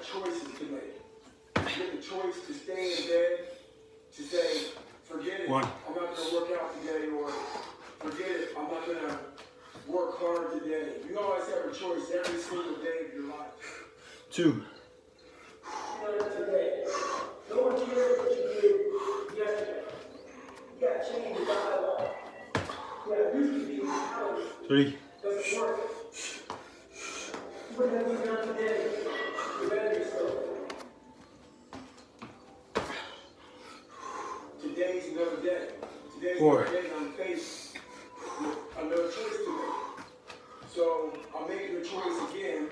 choices to make. You get the choice to stay in bed, to say, forget it, I'm not going to work out today, or forget it, I'm not going to work hard today. You always have a choice every single day of your life. 2. Today. No one cares what you did yesterday. You got to change the dialogue. Yeah, it used to be reality. 3. Doesn't work. What have you done today to better yourself? Today's another day. Today's 4. another day I'm faced with another choice to make. So I'm making the choice again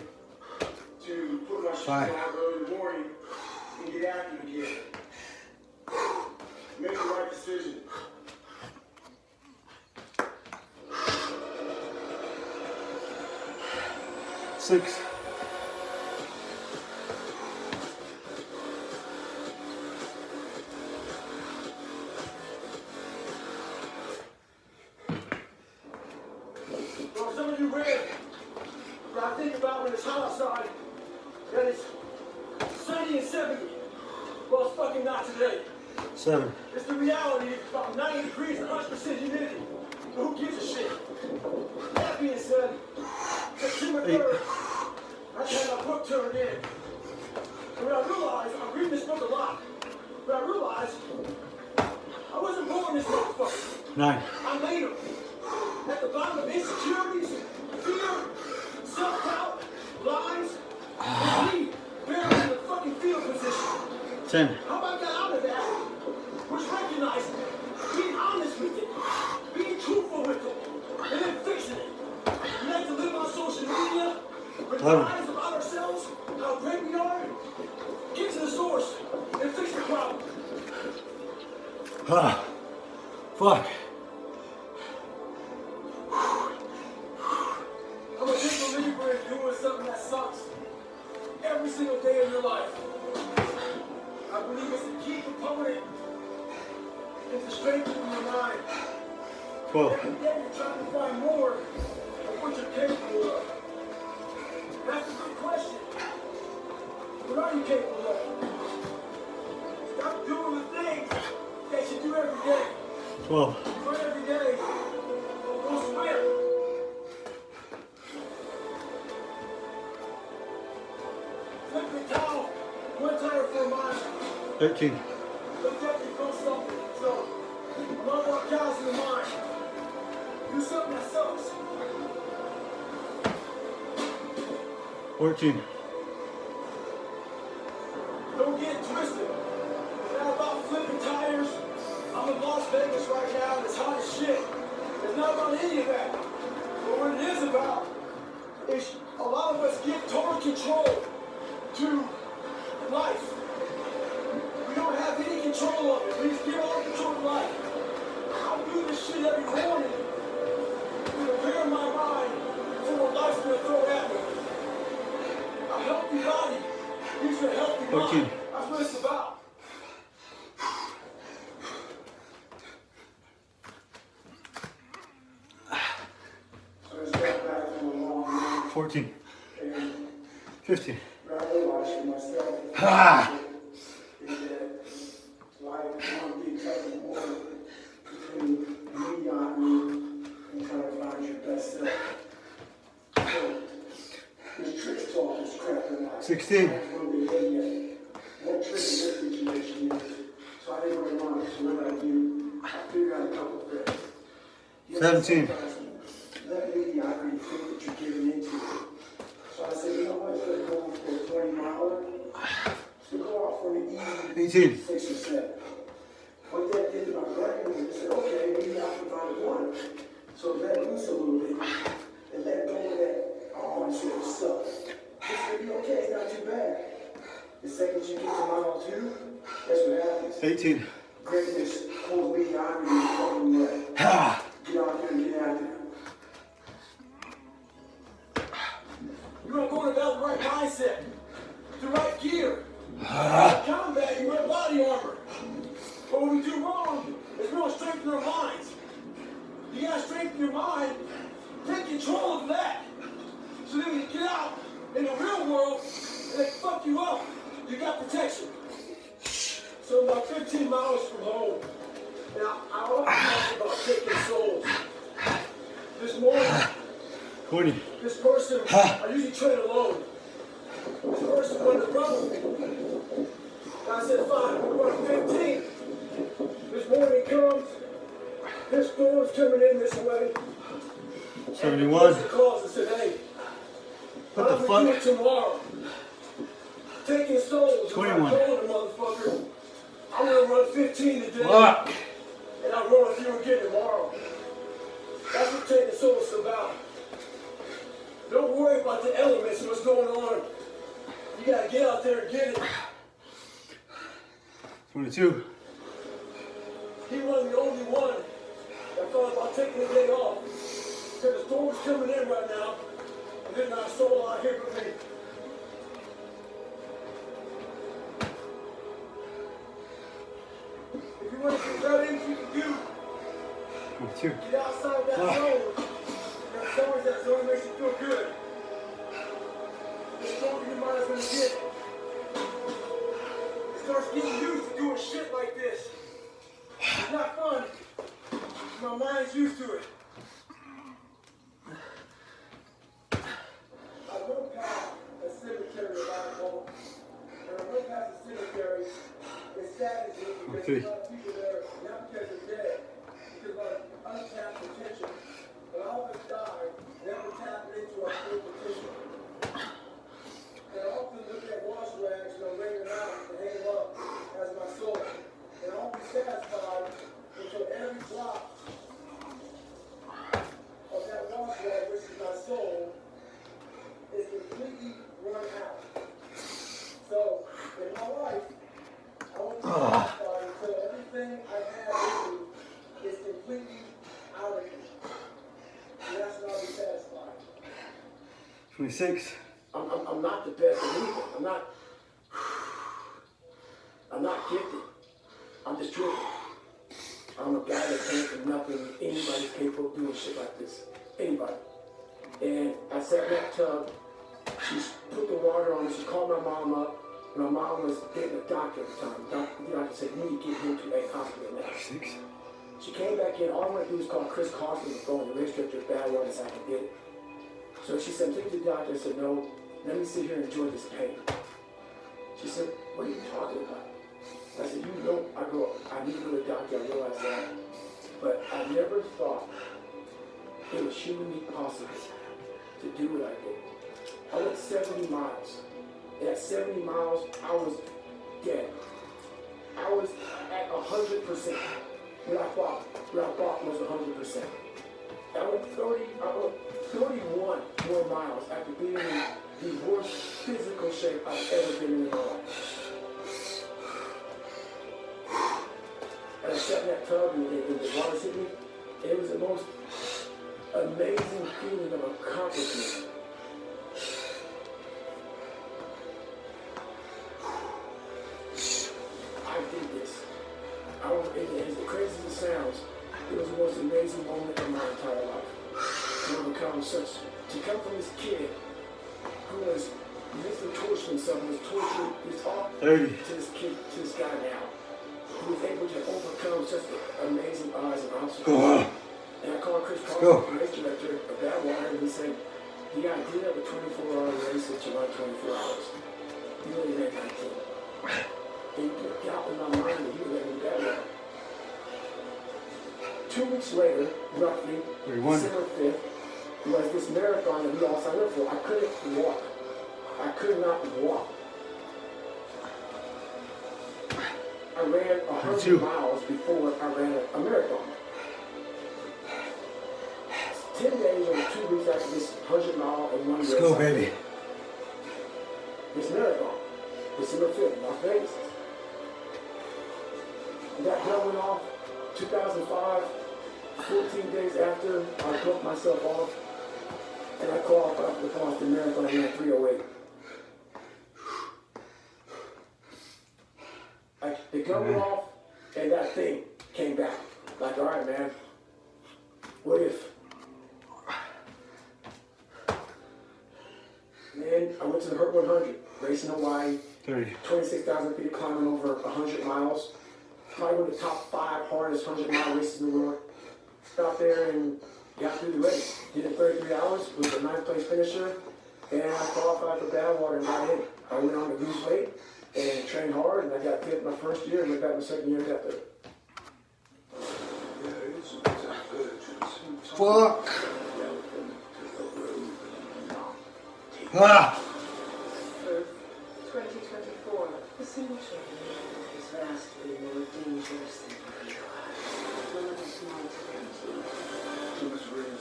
to put my shoes on early in the morning and get active again. Make the right decision. 6. Well, some of you read, but I think about when it's hot outside, that it's sunny and 70. Well, it's fucking not today. 7. It's the reality. It's about 90 degrees and 100% humidity. But who gives a shit? That being said, September 3rd, I had my book turned in. And when I realized, I'm reading this book a lot, but I realized I wasn't born this motherfucker. 9. I made him. At the bottom of insecurities, fear, self-doubt, lies, and me buried in the fucking field position. 10. How about I got out of that? Was recognizing it, being honest with it, being truthful with it, and then fixing it. We like to live on social media, with lies about ourselves, how great we are. Get to the source and fix the problem. Ah. Fuck. I'm a big believer in doing something that sucks every single day of your life. I believe it's a key component into strengthening your mind. 12. Every day you're trying to find more of what you're capable of. That's a good question. What are you capable of? Stop doing the things that you do every day. 12. You run every day. Go swim. Flip the towel. One tire for a mile. 13. Look up and go something. So, I'm all about cows in the mind. Do something that sucks. 14. Don't get twisted. It's not about flipping tires. I'm in Las Vegas right now and it's hot as shit. It's not about any of that. But what it is about is a lot of us give total control to life. We don't have any control of it. We just give all control of life. I do this shit every morning to prepare my mind for what life's going to throw at me. A healthy body gives you a healthy mind. That's what it's about. So I just got back from a long run. 14. 15. I realized for myself Ah! is that life can't be cut more between mediocrity and trying to find your best self. So, this trick talk is crap in life. 16. What trick in this situation is, so I didn't really want to, so what I do, I figure out a couple of things. 17. Let mediocrity think that you're giving into it. So I said, you know what, instead of going for a 20-miler, so go out for an easy 18. 6 or 7. What that did to my brain was it said, okay, maybe I can find one. So let loose a little bit and let go of that, oh, this shit sucks. It's going to be okay, it's not too bad. The second you get to mile 2, that's what happens. 18. Greatness holds mediocrity in the fucking way. Ah! Get out there and get out there. You want to go without the right mindset, the right gear. In combat, you wear body armor. But what we do wrong is we don't strengthen our minds. You gotta strengthen your mind, take control of that. So then when you get out in the real world, and they fuck you up, you got protection. So I'm about 15 miles from home. Now, I often talk about taking souls. This morning, 20. this person, I usually train alone. This person wanted to run with me. I said, fine, we're going 15. This morning comes, this storm's coming in this way. 71. And the calls and said, hey, What the I'm fuck? do it tomorrow. Taking souls. 21. I told the motherfucker, I'm going to run 15 today. Fuck. And I'll run a few again tomorrow. That's what taking souls is about. Don't worry about the elements and what's going on. You got to get out there and get it. 22. He wasn't the only one that thought about taking the day off. Because the storm's coming in right now, and there's not a soul out here but me. If you want to get that in, you can do. 22. Get outside that zone. That zone is that zone that makes you feel good. The stronger your mind is going to get. It starts getting used to doing shit like this. It's not fun. My mind's used to it. I went past a cemetery of alcohol, and I went past the cemetery. It saddens me because there's a lot of people there, not because they're dead, because of untapped potential. But all of us die, never tapping into our full potential. And I often look at wash rags and I wring them out and hang them up as my soul. And I won't be satisfied until every drop of that wash rag, which is my soul, is completely run out. So, in my life, I won't be satisfied until everything I have in me is completely out of me. And that's when I'll be satisfied. 26. I'm not the best at anything. I'm not gifted. I'm just driven. I'm a guy that came from nothing. Anybody's capable of doing shit like this. Anybody. And I sat in that tub. She put the water on me. She called my mom up. My mom was dating a doctor at the time. The doctor said, you need to get him to a hospital now. 6. She came back in. All I want to do is call Chris Carson and go on the register to a bad one so I can get it. So she said, take it to the doctor. I said, no, let me sit here and enjoy this pain. She said, what are you talking about? I said, you know, I need to go to the doctor, I realize that. But I never thought it was humanly possible to do what I did. I went 70 miles. And at 70 miles, I was dead. I was at 100%. What I thought was 100%. I went 31 more miles after being in the worst physical shape I've ever been in my life. And I sat in that tub and the water hit me. It was the most amazing feeling of accomplishment. I did this. As crazy as it sounds, it was the most amazing moment of my entire life. To come from this kid who was mentally torturing himself, was torturing his heart to this kid, to this guy now, who was able to overcome such amazing odds and obstacles. And I called Chris Carson, the race director of Badwater, and he said, the idea of a 24-hour race that you run 24 hours, you really made that thing. And you put doubt in my mind that you were letting me Badwater. 2 weeks later, roughly, December 5th, was this marathon that we all signed up for. I couldn't walk. I could not walk. I ran 100 miles before I ran a marathon. 10 days or 2 weeks after this 100-mile and one race. Let's go, baby. This marathon, December 5th, Las Vegas. That gun went off 2005. 14 days after, I broke myself off, and I qualified for the Boston Marathon in 3:08. The gun went off, and that thing came back. Like, all right, man, what if? Then I went to the Hurt 100. Racing Hawaii, 30. 26,000 feet climbing over 100 miles. Probably one of the top 5 hardest 100-mile races in the world. Got there and got through the race. Did it in 33 hours, was a 9th place finisher, and I qualified for Badwater and got in. I went on to lose weight and trained hard, and I got fit my first year and went back my second year and got there. Fuck. Ah. 2024, the century is vastly more dangerous than you realize. None of us know to guarantee. Too much rain.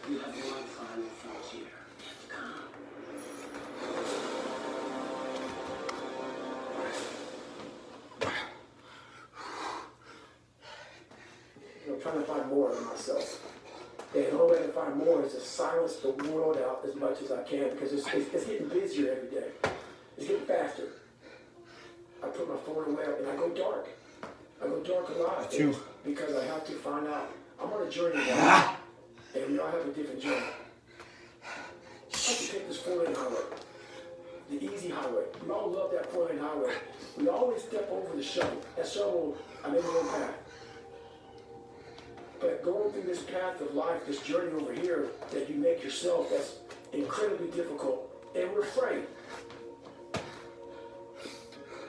You have one final frontier yet to come. I'm trying to find more of myself. And the only way to find more is to silence the world out as much as I can because it's getting busier every day. It's getting faster. I put my phone away and I go dark. I go dark a lot because I have to find out. I'm on a journey now, and we all have a different journey. I can take this 4-lane highway, the easy highway. We all love that 4-lane highway. We always step over the shovel. That shovel, I made my own path. But going through this path of life, this journey over here that you make yourself, that's incredibly difficult. And we're afraid.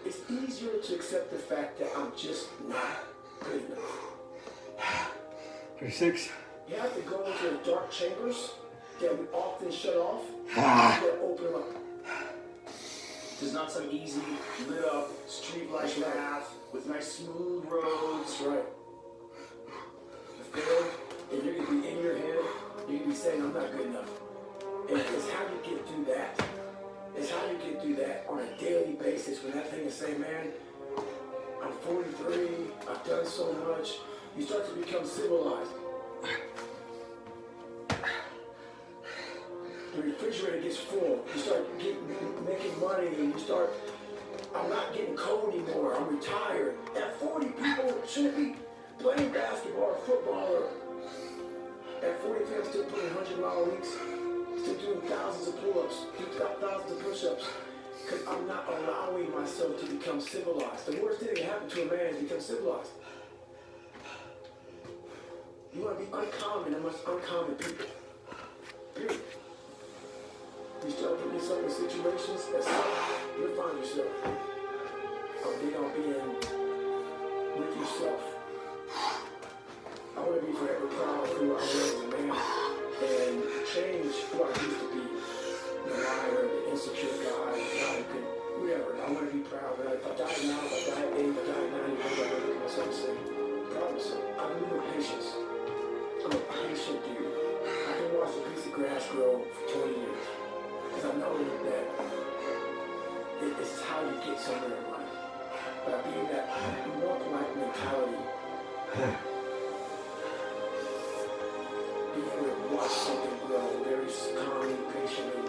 It's easier to accept the fact that I'm just not good enough. 36. You have to go into the dark chambers that we often shut off that open them up. There's not some easy, lit up, street-like path with nice smooth roads. That's right. And you're going to be in your head, you're going to be saying, I'm not good enough. And it's how you get through that. It's how you get through that on a daily basis when that thing is saying, man, I'm 43, I've done so much. You start to become civilized. The refrigerator gets full. You start making money and you start, I'm not getting cold anymore, I'm retired. At 40, people shouldn't be playing basketball or football or at 43, I'm still putting 100-mile weeks, still doing thousands of pull-ups, thousands of push-ups, because I'm not allowing myself to become civilized. The worst thing that can happen to a man is become civilized. You want to be uncommon amongst uncommon people. Period. You start putting yourself in situations that you'll find yourself. I'm big on being with yourself. I want to be forever proud of who I was as a man and change who I used to be. The liar, the insecure guy, the guy who could, whatever. I want to be proud. If I die now, if I die at 8, if I die at 9, I look at myself and say, proud of myself. I believe in patience. I'm a patient dude. I can watch a piece of grass grow for 20 years. Because I know that this is how you get somewhere in life. By being that monk-like mentality. Being able to watch something grow very calmly, patiently.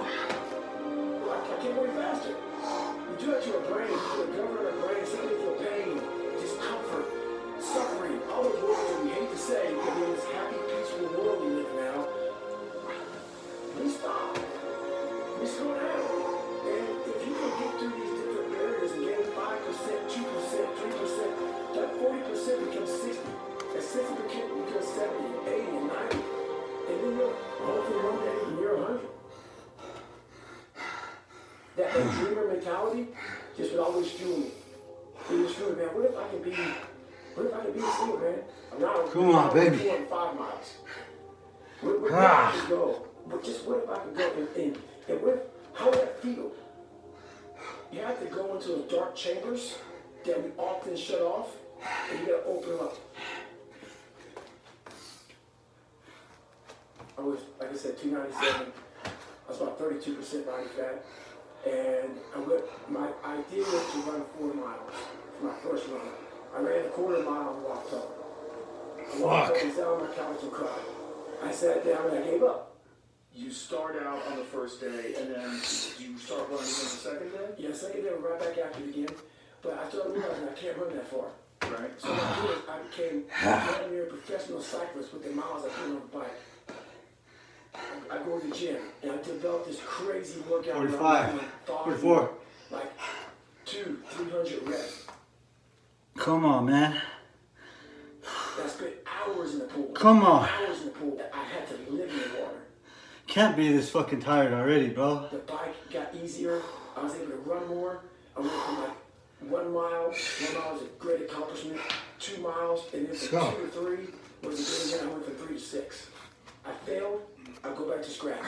Well, I can't go any faster. You do that to our brain, to the government of our brain, something for pain, discomfort, suffering, all those words that we hate to say, but in this happy, peaceful world we live in now, we stop. We slow down. And if you can get through these different barriers and gain 5%, 2%, 3%, that 40% becomes 60. That 60% becomes 70, 80, and 90. And then you'll hopefully one day you're 100. That dreamer mentality just would always fuel me. It was fueling, man, what if I can be the same, man? I'm not Come on, baby. 5 miles. Where if I could go? But just what if I could go and how would that feel? You have to go into the dark chambers that we often shut off, and you gotta open them up. I was, like I said, 297. I was about 32% body fat. And my idea was to run 4 miles for my first run. I ran a quarter mile and walked up. I walked up and sat on my couch and cried. I sat down and I gave up. You start out on the first day, and then you start running again the second day? Yeah, second day, right back after it again. But I started realizing I can't run that far. Right. So what I did is I became a professional cyclist with the miles I put on the bike. I go to the gym and I developed this crazy workout. 45, 44. Like 200-300 reps. Come on, man. I spent hours in the pool. Come on. Hours in the pool. I had to live in the water. Can't be this fucking tired already, bro. The bike got easier. I was able to run more. I went from like 1 mile. 1 mile was a great accomplishment. 2 miles, and then from 2 to 3 was a good again. I went from 3 to 6. I failed. I go back to scratch.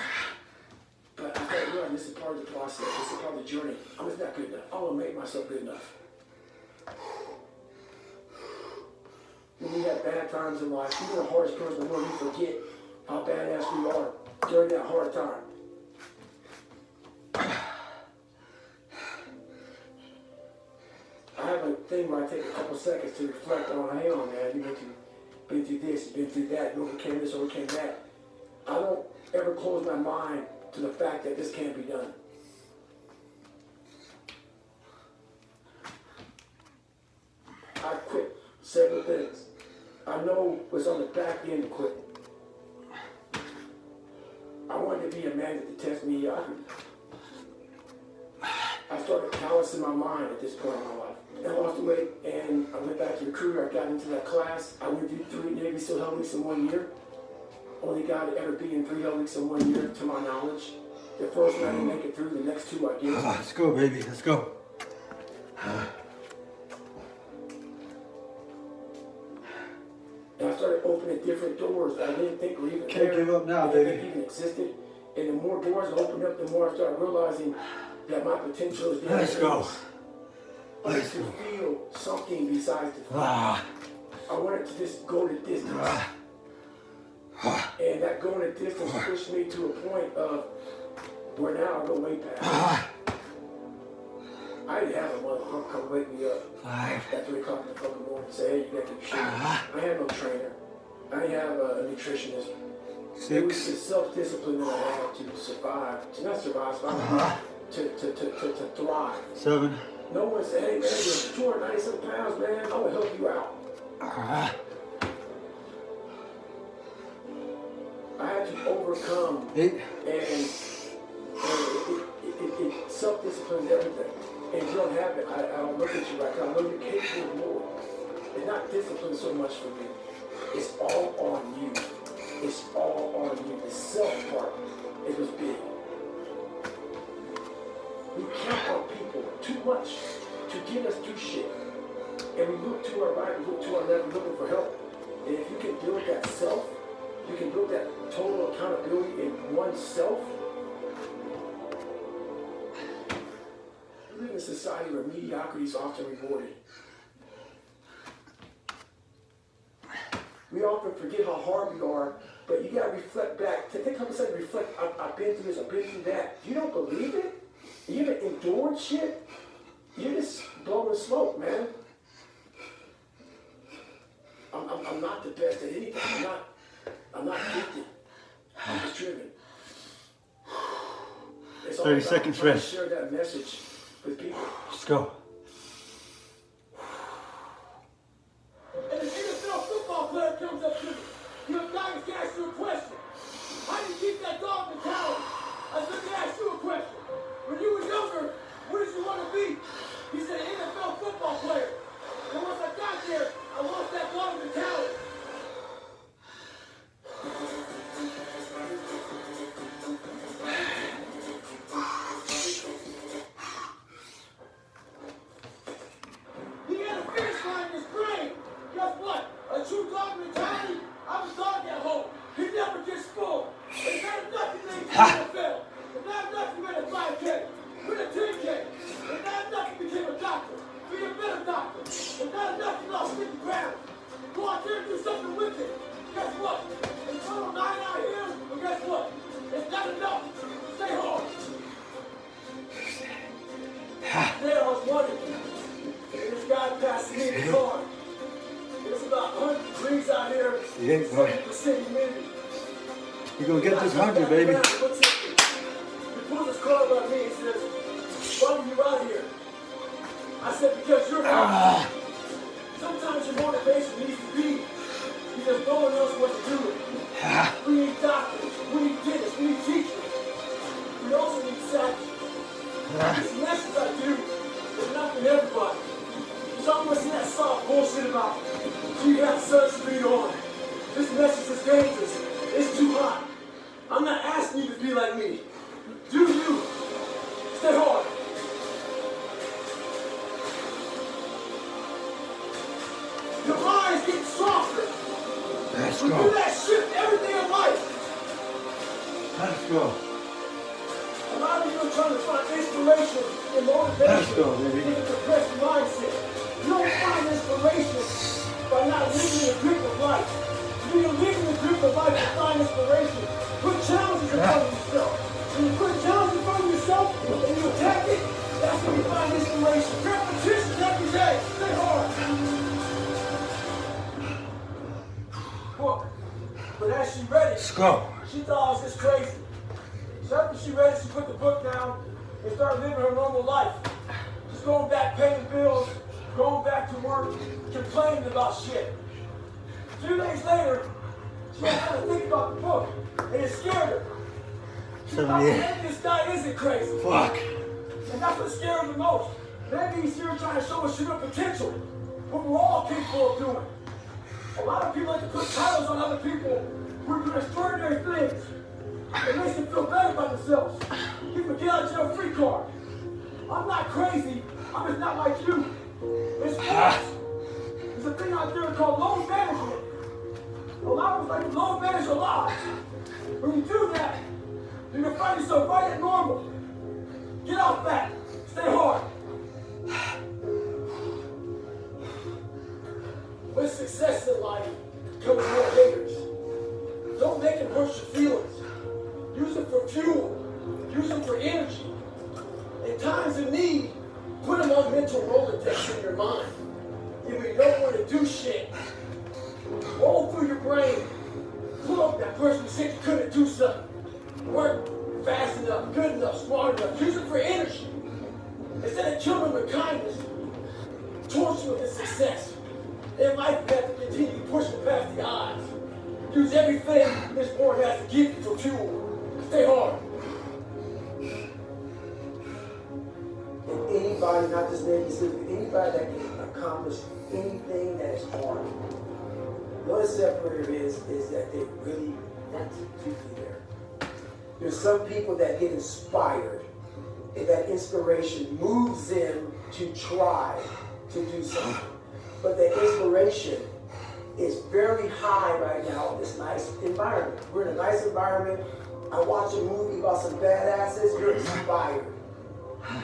But I started realizing this is part of the process. This is part of the journey. I'm just not good enough. I want to make myself good enough. When we have bad times in life, even the hardest person in the world, we forget how badass we are during that hard time. I have a thing where I take a couple seconds to reflect on, hey, on man, you've been through this, you've been through that, you overcame this, overcame that. I don't ever close my mind to the fact that this can't be done. I quit several things. I know what's on the back end of quitting. I wanted to be a man that detest mediocrity. I started callousing my mind at this point in my life. I lost the weight and I went back to recruiter. I got into that class. I went through 3 Navy SEAL Hell Weeks in 1 year. Only guy to ever be in 3 Hell Weeks in 1 year, to my knowledge. The first one I didn't make it through, the next 2 I did. Let's go, baby. Let's go. And I started opening different doors that I didn't think were even Can't there. give up now, I didn't baby. think even existed. And the more doors I opened up, the more I started realizing that my potential is beyond Let's go. limits. I wanted to feel something besides the feeling. I wanted to just go the distance. And that going the distance pushed me to a point of where now I go way past. I didn't have a motherfucker come wake me up at 3 o'clock in the fucking morning and say, hey, you got to do shit. I had no trainer. I didn't have a nutritionist. It was the 6. self-discipline that I had to survive. To not survive, to thrive. 7. No one said, hey man, you're 297 pounds, man. I want to help you out. I had to overcome 8. and self-discipline is everything. And if you don't have it, I don't look at you right now. I know you're capable of more. It's not discipline so much for me. It's all on you. It's all on you. The self part is what's big. We count on people too much to get us through shit. And we look to our right, we look to our left, we're looking for help. And if you can build that self, you can build that total accountability in oneself. We live in a society where mediocrity is often rewarded. We often forget how hard we are, but you gotta reflect back. Take a couple seconds to reflect. I've been through this, I've been through that. You don't believe it? You haven't endured shit? You're just blowing smoke, man. I'm not the best at anything. I'm not gifted. I'm just driven. It's all 30 about seconds trying to rest. share that message with people. Let's go. And an NFL football player comes up to me. You have got to ask you a question. How do you keep that dog mentality? I said, let me ask you a question. When you were younger, what did you want to be? He said, an NFL football player. And once I got there, I lost that dog mentality. He had a finish line in his brain. Guess what? A true dog mentality, I'm a dog at home. He never gets full. It's not enough you made the NFL. It's not enough you made a 5K. Win a 10K. It's not enough you became a doctor. Be a better doctor. It's not enough you lost 50 pounds. Go out there and do something with it. Guess what? It's total 9 out here, but guess what? It's not enough. Stay home. There I was wondering. And this guy passed me in the car. It's about 100 degrees out here. 70% humidity. You're gonna get this 100, baby. He pulls his car by me and says, why are you out here? I said, because you're out. Sometimes your motivation needs to be because no one knows what to do with it. We need doctors, we need dentists, we need teachers. is just dangerous. It's too hot. I'm not asking you to be like me. Do you? Stay hard. Your mind's getting softer. Let's We do go. that shit to everything in life. Let's go. A lot of you are trying to find inspiration and motivation Let's go, baby. with a depressed mindset. You don't find inspiration by not living the grip of life. When you live in the grip of life to find inspiration, put challenges in front of yourself. When you put a challenge in front of yourself and you attack it, that's when you find inspiration. Repetition every day. Stay hard. But as she read it, Let's go. she thought I was just crazy. So after she read it, she put the book down and started living her normal life. Just going back paying bills, going back to work, complaining about shit. 2 days later, she had time to think about the book, and it scared her. She thought, well, 78. maybe this guy isn't crazy. Fuck. And that's what scared her the most. Maybe he's here trying to show us human potential, what we're all capable of doing. A lot of people like to put titles on other people who are doing extraordinary things. It makes them feel better about themselves. Give them a get out of jail free card. I'm not crazy. I'm just not like you. It's false. There's a thing out there called load management. A lot of us like to load manage our lives. When you do that, you're going to find yourself right at normal. Get off that. Stay hard. With success in life comes more haters. Don't make it hurt your feelings. Use it for fuel. Use it for energy. In times of need, put them on mental Rolodex in your mind. If you know where to do shit, roll through your brain. Pull up that person who said you couldn't do something. Weren't fast enough, good enough, smart enough. Use it for energy. Instead of killing them with kindness, torture them with success. In life, you have to continue pushing past the odds. Use everything this world has to give you for fuel. Stay hard. And anybody, not just maybe anybody that can accomplish anything that is hard. The only separator is that they really want to be there. There's some people that get inspired, and that inspiration moves them to try to do something. But the inspiration is very high right now in this nice environment. We're in a nice environment. I watch a movie about some badasses, you're inspired.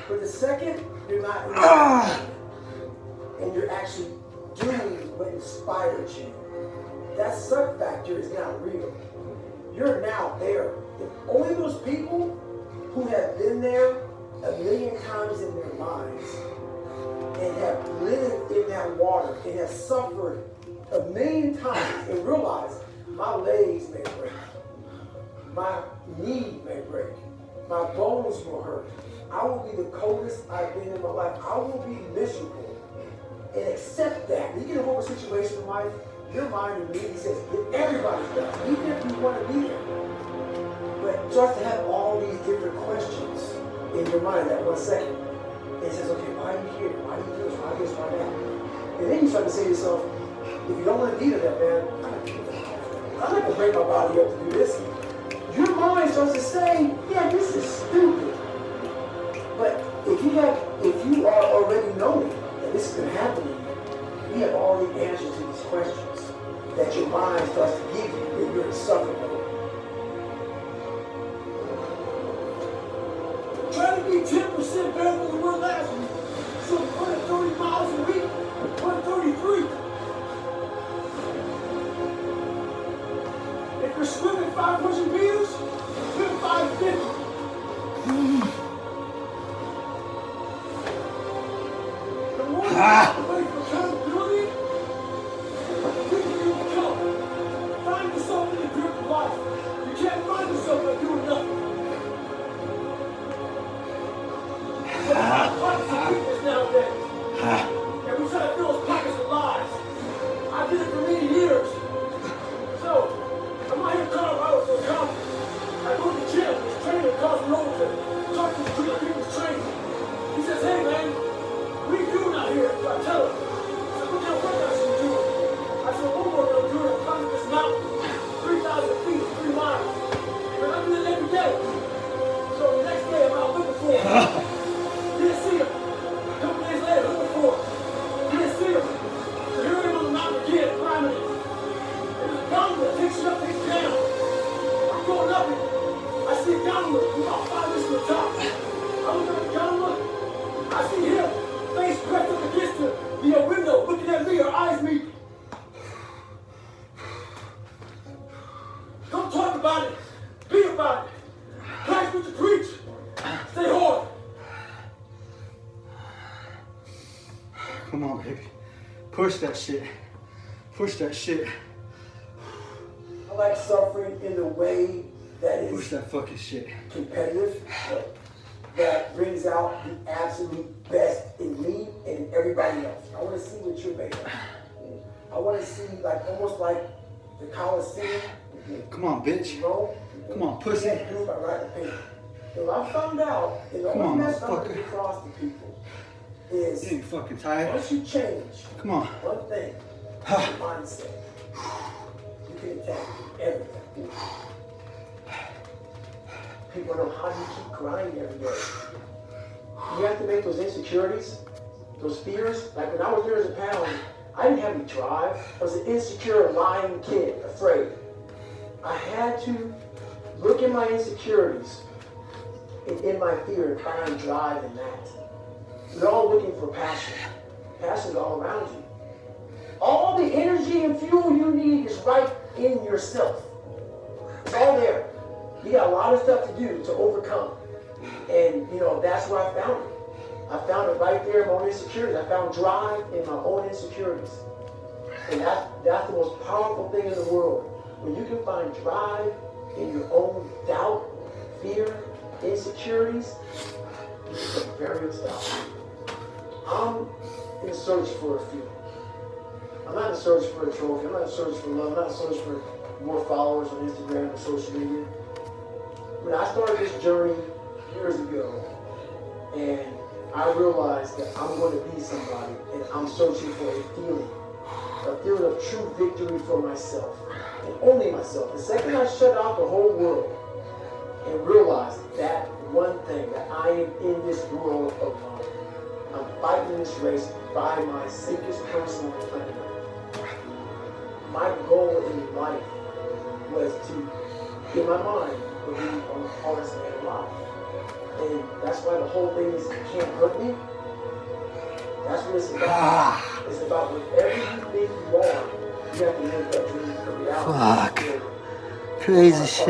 But the second you're not inspired, and you're actually doing what inspired you, that suck factor is now real. You're now there. If only those people who have been there a million times in their minds and have lived in that water and have suffered a million times and realize my legs may break, my knee may break, my bones will hurt. I will be the coldest I've been in my life. I will be miserable. And accept that. You get a horrible situation in life, your mind immediately says, everybody's does, even if you want to be there. But it starts to have all these different questions in your mind at 1 second. And it says, okay, why are you here? Why do you do this? Why this? Why that? And then you start to say to yourself, if you don't want to be there, man, I'm not going to break my body up to do this. Your mind starts to say, yeah, this is stupid. But if you are already knowing that this is going to happen to you, we have all the answers to these questions that your mind starts to give you when you're in suffering mode. Try to be 10% better than you were last week. So run 30 miles a week, run 33. If you're swimming 500 meters, swim 550. The more you get away from accountability, the quicker you become. Find yourself in the grip of life. You can't find yourself by doing nothing. So a lot of pockets of weakness nowadays. And we try to fill those pockets with lies. I did it for many years. So, I'm out here in Colorado for a conference. I go to the gym, this trainer calls me over to talk to the people's trainer. He says, hey man, what are you doing out here? So I tell him. I said, what kind of workouts are you doing? I said, one workout I'm doing, I'm climbing this mountain. about it. Be about it. Practice what you preach. Stay hard. Come on, baby. Push that shit. Push that shit. I like suffering in the way that Push is that fucking shit. competitive, that brings out the absolute best in me and everybody else. I want to see what you're made of. I want to see, like, almost like the Coliseum. Come on, bitch. Rome. Come on, pussy. Can't do it by writing paper. So I found out, and the Come only on, message I'm going to motherfucker. get across to people You is, ain't fucking tired. once you change Come on. one thing, your mindset, you can attack everything. People know how do you keep grinding every day. You have to make those insecurities, those fears. Like when I was 300 pounds, I didn't have any drive. I was an insecure, lying kid, afraid. I had to look at my insecurities and in my fear and find drive in that. We're all looking for passion. Passion's all around you. All the energy and fuel you need is right in yourself. It's all there. You got a lot of stuff to do to overcome. And, you know, that's where I found it. I found it right there in my own insecurities. I found drive in my own insecurities. And that's the most powerful thing in the world. When you can find drive in your own doubt, fear, insecurities, you become very unstoppable. I'm in search for a feeling. I'm not in search for a trophy. I'm not in search for love. I'm not in search for more followers on Instagram or social media. When I started this journey years ago, and I realized that I'm going to be somebody, and I'm searching for a feeling of true victory for myself, and only myself. The second I shut out the whole world and realized that one thing, that I am in this world alone, I'm fighting this race by my safest personal plan. My goal in life was to, in my mind, believe I'm the hardest man alive. And that's why the whole thing is, you can't hurt me. That's what it's about. It's about whatever you think you are, you have to make that dream a reality. Fuck. Crazy shit.